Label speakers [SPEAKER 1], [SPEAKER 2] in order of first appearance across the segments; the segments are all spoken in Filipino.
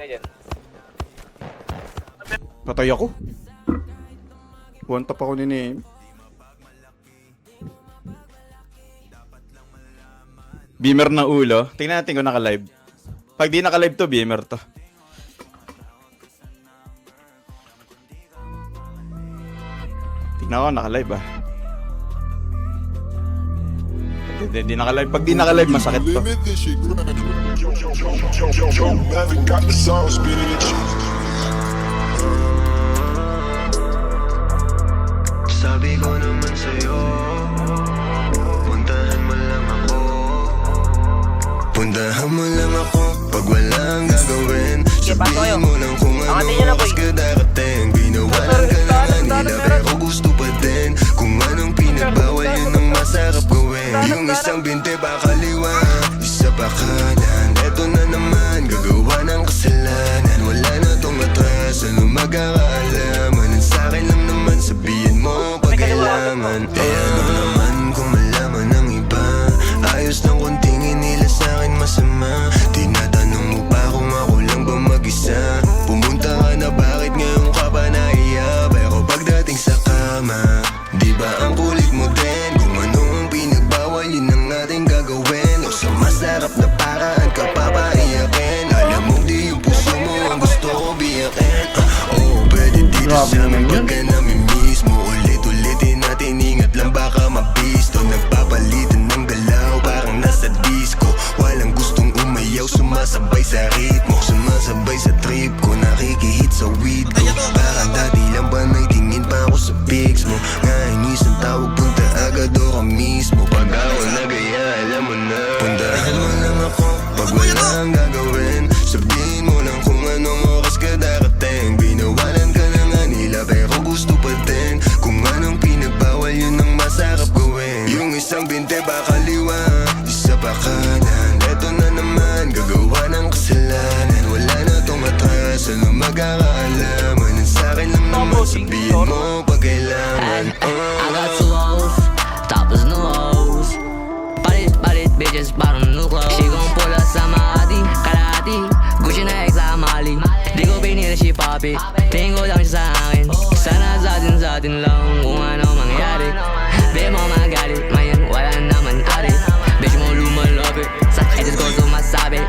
[SPEAKER 1] dyan.
[SPEAKER 2] Patay ako. One tap ako ni Name. Beamer na ulo. Tingnan natin kung naka-live. Pag di naka-live to, beamer to. Tingnan ko, naka-live ah. Di naka-live. Pag di naka-live, masakit to.
[SPEAKER 3] Sabi ko naman sa'yo, puntahan mo lang ako. Puntahan mo lang ako pag walang gagawin. Sabihin mo lang kung ano oras ka darating. Binawalan ka lang nila pero gusto pa din. Kung anong pinagbawal yun ang masarap gawin. Yung isang binte pa kaliwa, isa pa kanan. Eto na naman, gagawa ng kasalanan. Wala na tong atras, ano magkakaalaman. Ang sa'kin lang naman, sabihin mo pag kailangan. Eh ano naman kung malaman ng iba. Ayos lang kung tingin nila sa'kin masama. Tinatanong mo pa kung ako lang ba mag-isa. Pumunta ka na, bakit ngayon ka pa naiya? Pero pagdating sa kama, di ba ang kulit mo din? Kung ano ang pinagbawal, yun ang ating gagawin. O sa masarap na paraan ka papaiyakin. Alam mo di yung puso mo ang gusto ko biyakin. Oo, pwede dito sa amin pagka namin mismo. Ulit-ulitin natin, ingat lang baka mabisto. Nagpapalitan ng galaw, parang nasa disco. Walang gustong umayaw, sumasabay sa ritmo. Sumasabay sa trip ko, nakikihit sa weed ko. Parang dati lang ba may tingin pa ako sa pics mo. Ngainis ang tawag, punta agad o ka mismo. Pag ako nagaya, alam mo na. Puntahan mo lang ako pag walang gagawin. Sabihin mo lang kung anong oras ka darating. Binawalan ka na nga nila pero gusto pa din. Kung anong pinagbawal yun ang masarap gawin. Yung isang binte ba kaliwa, isa pa kanan. Eto na naman, gagawa ng kasalanan. Wala na tong atras, ano magkakaalaman. Ang sa'kin lang naman, sabihin mo pag kailangan.
[SPEAKER 4] I got two hoes, tapos no hoes. Palit, bitches, parang no clothes. She gon' pull up sa Makati, kalahati. Gucci na ex sa Mali. Di ko pinili si Papi, tingin ko lang siya sa akin. Sana sa atin lang kung ano mangyari. Di mo magalit, mayan wala naman ari. Bitch mo lumalapit, sa edit ko sumasabi.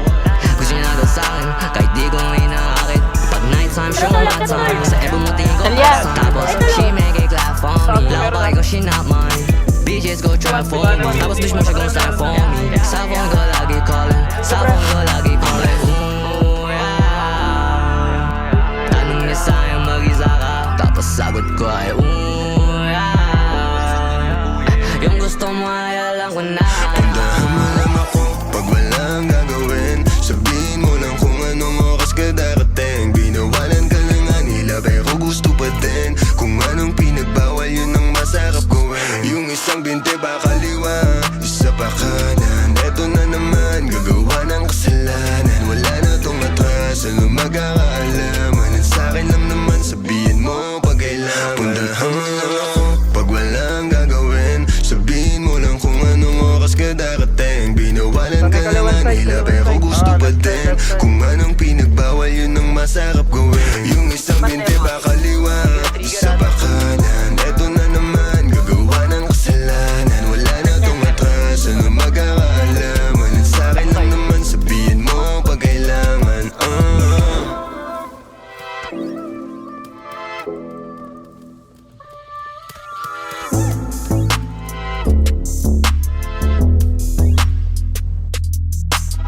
[SPEAKER 4] Gusto niya na daw sa'kin, kahit di ko inaakit. Pag night time, show my time. Sa ebo mo tingin ko awesome. Tapos, she make it clap for me. Lang pakay ko, she not mine. Bitches go try for me. Tapos bitch mo siya gon' stand for me. Sa phone ko lagi calling, sa phone ko lagi calling. Ooh, yeah. Tanong niya sa'yo mag-isa ka, tapos sagot ko ay ooh, yeah. Yung gusto mo ay alam ko na.
[SPEAKER 3] Puntahan mo lang ako pag walang gagawin. Sabihin mo lang kung anong oras ka darating. Binawalan ka na nga nila pero gusto pa din. Kung anong pinagbawal yun ang masarap gawin. Yung isang binte ba kaliwa, isa pa kanan. Eto na naman, gagawa ng kasalanan. Wala na tong atras, ano magkakaalaman. Ang sa'kin lang naman, sabihin mo pag kailangan. Puntahan mo lang ako pag walang gagawin. Sabihin mo lang kung anong oras ka darating. Binawalan ka na nga nila pero gusto pa din. Kung anong pinagbawal yun ang masarap gawin. Yung isang binte ba